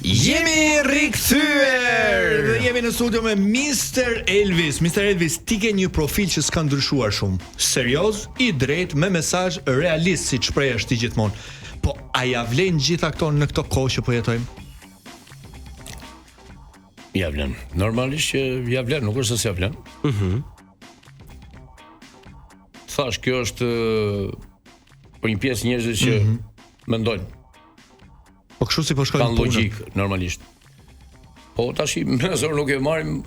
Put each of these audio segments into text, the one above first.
Jemi rikthyer dhe jemi në studio me Mr. Elvis. Mr. Elvis, ti ke një profil që s'ka ndryshuar shumë. Serioz, i drejt, me mesazh realist, siç shprehesh ti gjithmonë. Po a ja vlen gjitha këto në këtë kohë që po jetojmë? Ja vlen. Normalisht që ja vlen, nuk është se s'ja vlen. Thash, kjo është për një pjesë njerëzve që mendojnë. Po kështu si po shkojnë punë. Kan logjik normalisht. Po tash mesor nuk e marrim.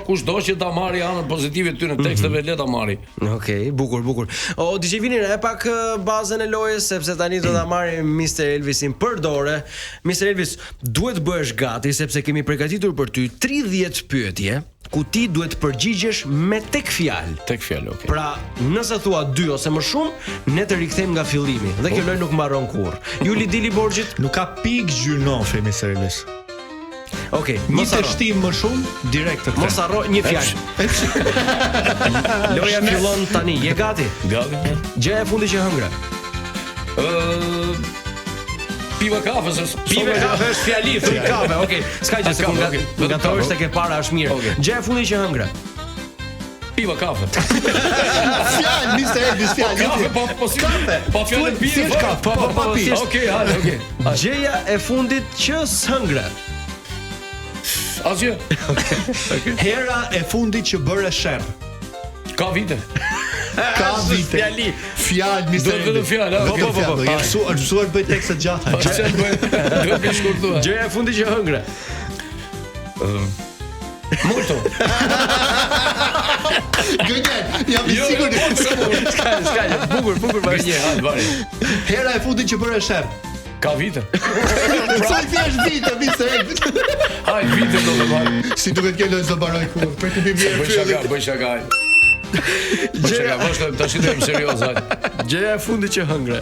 Kushdo që ta marrë anën pozitive ty në teksteve le ta marrë. Okej, bukur. O DJ Vini, e pak bazën e lojës sepse tani do ta marrim Mr. Elvisin për dorë. Mr. Elvis, duhet bëhesh gati sepse kemi përgatitur për ty 30 pyetje ku ti duhet përgjigjesh me tek fjalë. Tek fjalë, okay. Pra, nëse thua 2 ose më shumë, ne të rikthejmë nga fillimi dhe kjo lojë nuk mbaron kurrë. Juli dili borxhit, nuk ka pikë gjynofe, Mr. Elvis. Okej, një të shtim më shumë, direkt të këtë. Mos harro një fjalë. Loja fillon tani, je gati? Gati. Gjëja e fundit që hëngra. Piva kafe, piva kafe është fjali, thoj kafe, okej. S'ka gjë se nga trosh tek e para është mirë. Gjëja e fundit që hëngra. Piva kafe. Fjalë, Mr. Elvis, fjalë. Kafe, po kafe. Po fjalë piva. Po pi. Okej. Gjëja e fundit që s'hëngra. Asgjë. Okej. Hera e fundit që bëre sherr. Ka vite. Ka vite. Fjalë, Mr. Elvis. Fjalë. Po. Është mësuar të bëj tekste gjata. Do të shkurtohet. Gjëja e fundit që hëngra. Molto. Gënjen, jam i sigurt. Ska, bukur vari. Hera e fundit që bëre sherr. Ka vite. Sa i thjesht vite, Mr. Elvis. Haj, vite do të bëj. Si duhet të lojë zbaroj kur. Për të mirë. Bëj shaka. Gjëja vazhdojmë, tash i them serioz. Gjëja e fundit që hëngra.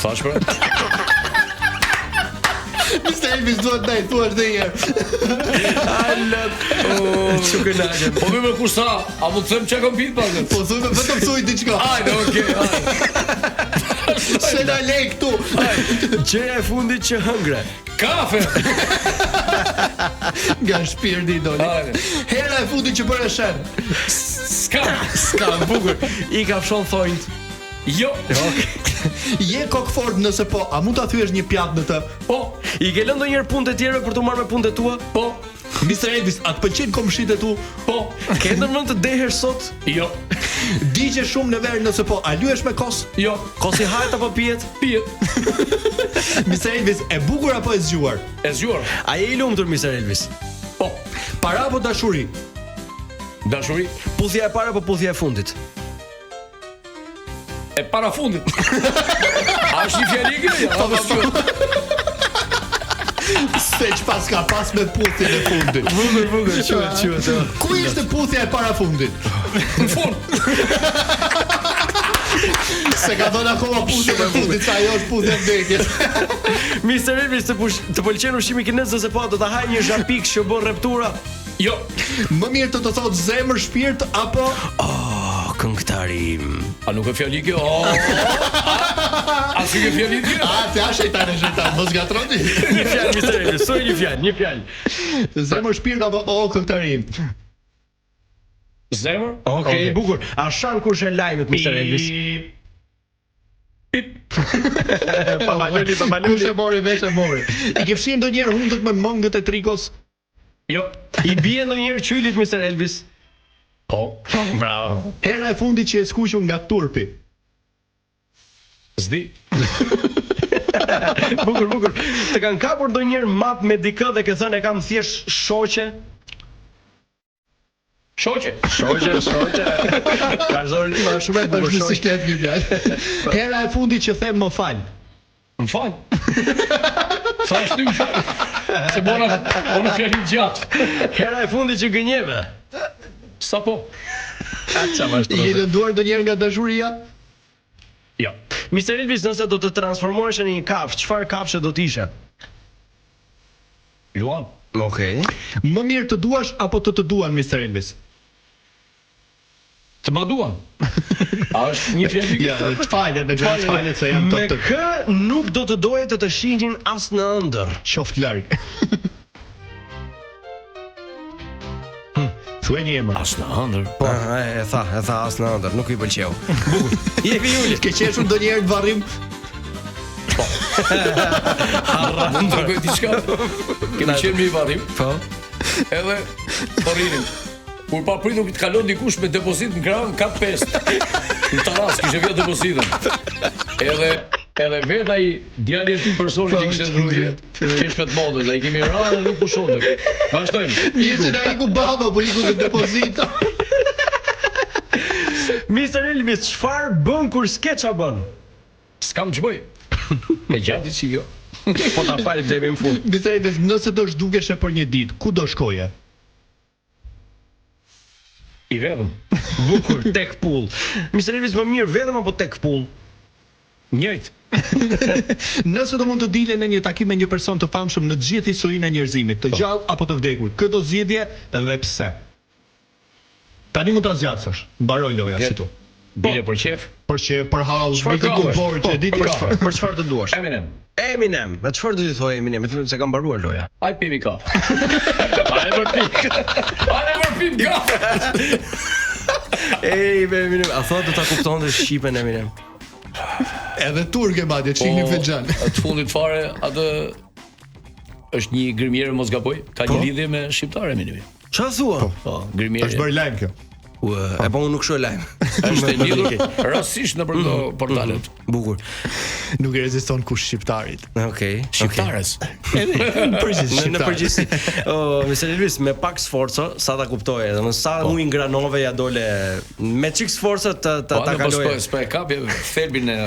Thash pra. Mr. Elvis duhet ndaj, thua është dhe njerë. Alët. Çukenagën. Po më kushta, a mund të them çka kam pitë pak? Po thuaj vetëm thuaj diçka. Hajde, okay. Se na lej këtu. Gjëja e fundit që hëngra. Kafe. Nga shpirti doli. Hera e fundit që bëre sherr. Ska, bukur. I ka fshon thonjt. Jo. Je kokfort nëse po, a mund ta thyesh një pjatë në të? Po. I ke lënë ndonjëherë punët e tjerë për të marrë me punët e tua? Po. Mr. Elvis, a të pëlqejnë komshitë e tu? Po. Ke ndonjë të dehesh sot? Jo. Digje shumë në verë nëse po, a lyesh me kos? Jo. Kosi hajt apo pijet? Pijet. Mr. Elvis, e bukur apo e zgjuar? E zgjuar. A je i lumtur, Mr. Elvis? Po. Para apo dashuri? Dashuri. Puthja e parë apo puthja e fundit? E para fundit. A është një fjali kjo? Se që pas ka pas me puthjen e fundit. Bukur, quhet. Ku ishte puthja e para fundit? Në fund. Se ka dhënë akoma puthja e fundit, sa ajo është puthja e vdekjes. Mr. Elvis, të pëlqen ushqimi kinez ose po do ta haj një zhapik që bën rreptura? Jo. Më mirë të thotë zemër, shpirt apo këngëtari. A nuk e fjali kjo? A si ke fjali kjo? A, të shejtan, mos gatroni. Një fjalë, Mr. Elvis, soi një fjalë. Zemër, shpirt apo këngëtari? Zemër? Okej, bukur. A shan kur shën lajmet, Mr. Elvis? Pamaluli. Kush e mori, veç e mori. I ke fshirë ndonjëherë hundët me mëngët e trikos? Jo. I bie ndonjëherë qylit, Mr. Elvis? Po. Bravo. Hera e fundit që e skuqur nga turpi. S'di. Bukur. Të kanë kapur ndonjëherë map me dikë dhe ke thënë e kam thjesht shoqe? Shoqe. Ka zonë më shumë e bukur shoqe. Siklet një fjalë. Hera e fundit që them më fal. Më fal. Sa është ty? Se bona fjalë gjatë. Hera e fundit që gënjeve. Sa po? Je lënduar ndonjëherë nga dashuria? Jo. Mr. Elvis, nëse do të transformohesh në një kafshë, çfarë kafshë do të ishe? Luan. Okej. Më mirë të duash apo të duan, Mr. Elvis? Të ma duan. A është një fjalë? Ja, të falet se janë Me kë nuk do të doje të shihin as në ëndër. Qoft larg. Thuaj një emër. As në ëndër. Po, e tha as në ëndër, nuk i pëlqeu. Bukur. Jepi Juli. Ke qeshur ndonjëherë në varrim? Mund të tregoj diçka. Kemi qenë në varrim. Po. Edhe porrinin. Kur pa pritur të kalon dikush me depozit në kran, ka 5. Në taras kishte vjet depozitën. Edhe vet ai djali i tij personi që kishte ndrujë. Kishte të modës, ai kemi rënë dhe pushon. Vazhdojmë. Ishte ai ku baba, po iku në depozit. Mr. Elvis, çfarë bën kur skeça bën? S'kam ç'bëj. E gjatë si jo. Po ta falim deri në fund. Bisedë, nëse do zhdukeshe për një ditë, ku do shkoje? I vetëm. Bukur, tek pull. Mr. Elvis, më mirë vetëm apo tek pull? Njëjtë. Nëse do mund të dile në një takim me një person të famshëm në të gjithë historinë e njerëzimit, të gjallë apo të vdekur, kë do zgjedhje dhe pse? Tani mund ta zgjatësh. Mbaroj loja ashtu. Bile për qef. Për hall, për të kulturë që di Për çfarë të duash? Eminem. Me çfarë do të thojë Eminem? Se kam mbaruar loja. Ai pimi kafë. Ai never pim kafë. Ej, Eminem, a thot do ta kuptonte shqipen Eminem? Edhe turke madje, çikni fexhan. Të fundit fare atë është një gërmierë mos gaboj, ka një lidhje me shqiptar Eminemi. Çfarë thua? Po, gërmierë. Është bërë lajm kjo. E po unë nuk shoh lajm. Është e lidhur rastësisht nëpër këto portalet. Bukur. Nuk i reziston kush shqiptarit. Okej. Shqiptares. Në përgjithësi. Në përgjithësi. Mr. Elvis, me pak sforco, sa ta kuptoje, domethënë sa u ingranove ja dole me çik sforco ta kaloje. Po, s'po e kapi thelbin e.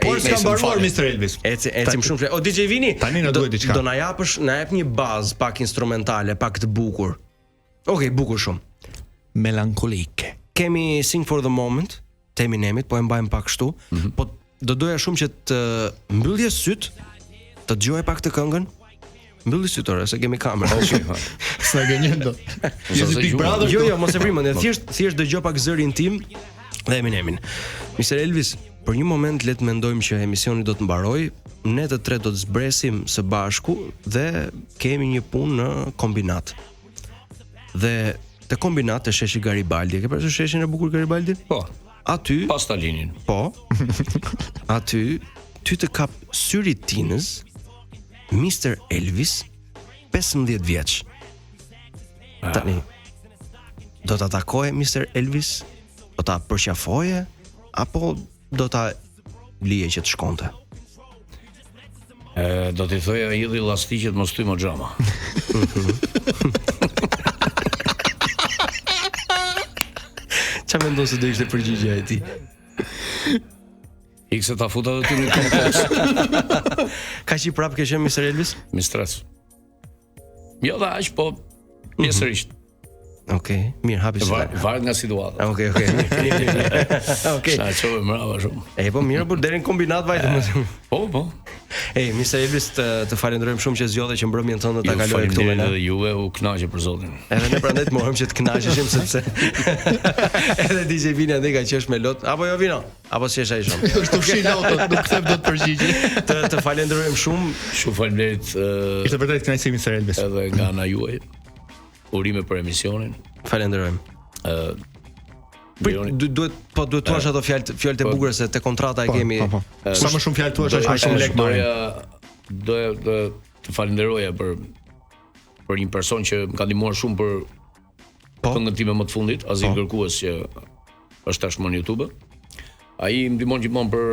Por s'ka mbaruar Mr. Elvis. Ecim shumë. O DJ Vini, tani na duhet diçka. Do na japësh, na jep një bazë pak instrumentale, pak të bukur. Okej, bukur shumë. Melankolike. Kemi Sing for the Moment, të Eminemit, po e mbajmë pak kështu, po do doja shumë që të mbyllje syt, të dëgjoj pak të këngën. Mbylli syt ora, se kemi kamerë. S'na gënjen dot. Jesi Big Brother. Jo, mos e vrimën, thjesht dëgjoj pak zërin tim dhe Eminemin. Mr. Elvis, për një moment le të mendojmë që emisioni do të mbaroj, ne të tre do të zbresim së bashku dhe kemi një punë në kombinat. Dhe te kombinat të sheshi Garibaldi. Ke parasysh sheshin e bukur Garibaldi? Po. Aty pas Stalinin. Po. Aty ty të kap syri tinës Mr. Elvis 15 vjeç. Tani do ta takoje Mr. Elvis? Do ta përqafoje apo do ta lije që të shkonte? Do t'i thoja idhi llastiqet mos ty mo xhama. Qa mendon se do ishte përgjigjja e tij? Ikse ta futa dhe ty në kompos. Ka që i prap ke qenë Mr. Elvis? Mi stres. Jo dhe aq, po pjesërisht. Okej, mirë, hapi se. Varet nga situata. Okej. Okej. Sa çove mbrava shumë. E po mirë, por deri në kombinat vajte. Po. Ej, Mr. Elvis, të falenderojmë shumë që zgjodhe që mbrëmjen tënde ta kaloj këtu me ne. Edhe juve u kënaqe për zotin. Edhe ne prandaj të mohojmë që të kënaqeshim sepse edhe DJ Vini andaj ka qesh me lot, apo jo Vino? Apo s'jesh ai shumë? Është fshi lotot, nuk them dot përgjigje. Të falenderojmë shumë. Shumë faleminderit. Ishte vërtet kënaqësi Mr. Elvis. Edhe nga ana juaj. Urime për emisionin. Falenderojmë. Duhet thuash ato fjalët e bukura se te kontrata e kemi. Sa më shumë fjalë thuash aq shumë lek marrë. Doja të falenderoja për një person që më ka ndihmuar shumë për këngën time më të fundit, Azil Kërkues, që është tashmë në YouTube. Ai më ndihmon gjithmonë për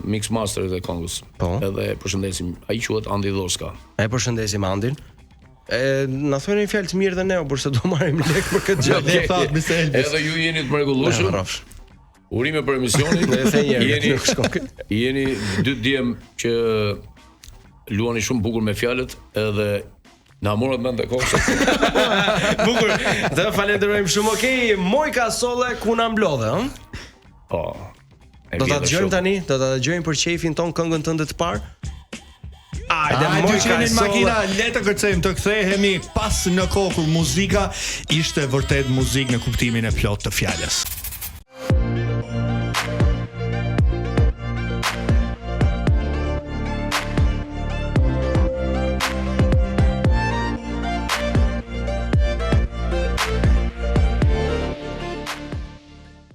mix master dhe këngës. Edhe përshëndesim. Ai quhet Andi Dhoska. E përshëndesim Andin. Na thonë një fjalë të mirë dhe ne, por se do marrim lek për këtë gjë. Ne thot Mr. Elvis. Edhe ju jeni të mrekullueshëm. Urime për emisionin. Jeni dy djem që luani shumë bukur me fjalët, edhe na morët mend të kohës. Bukur. Dhe falenderojmë shumë. Okej, Mojka Solle ku na mblodhe, ëh? Po. Do ta dëgjojmë tani, do ta dëgjojmë për çefin ton këngën tënde të parë. Ajde, Mojka në makina, le të kërcejmë, të kthehemi pas në kohë kur muzika ishte vërtet muzikë në kuptimin e plot të fjalës.